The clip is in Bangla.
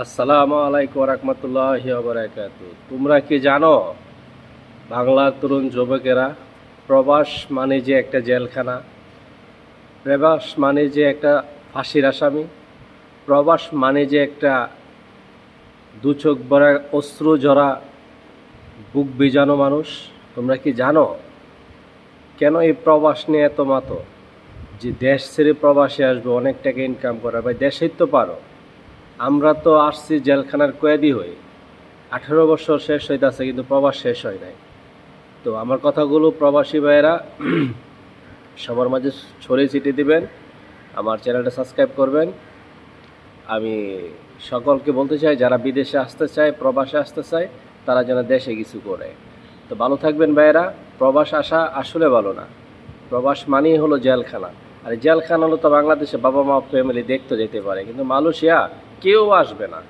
আসসালামু আলাইকুম রহমতুল্লাহি ওয়া বারাকাতুহু। তোমরা কি জানো বাংলার তরুণ যুবকেরা, প্রবাস মানে যে একটা জেলখানা, প্রবাস মানে যে একটা ফাঁসির আসামি, প্রবাস মানে যে একটা দু চোখ ভরা অশ্রু ঝরা বুক ভিজানো মানুষ। তোমরা কি জানো কেন এই প্রবাস নিয়ে এত মাতো? যে দেশ ছেড়ে প্রবাসে আসবে অনেক টাকা ইনকাম করা, ভাই দেশেই তো পারো। আমরা তো আসছি জেলখানার কয়েদি হয়ে, 18 বছর শেষ হইতেছে কিন্তু প্রবাস শেষ হয় নাই। তো আমার কথাগুলো প্রবাসী ভাইয়েরা সবার মাঝে ছড়িয়ে ছিটিয়ে দিবেন, আমার চ্যানেলটা সাবস্ক্রাইব করবেন। আমি সকলকে বলতে চাই যারা বিদেশে আসতে চায়, প্রবাসে আসতে চায়, তারা যেন দেশে কিছু করে। তো ভালো থাকবেন ভাইয়েরা। প্রবাস আসা আসলে ভালো না, প্রবাস মানেই হলো জেলখানা। আর জেলখানা হলো তো বাংলাদেশে বাবা মা ফ্যামিলি দেখতে যেতে পারে, কিন্তু মালয়েশিয়া কেউ আসবে না।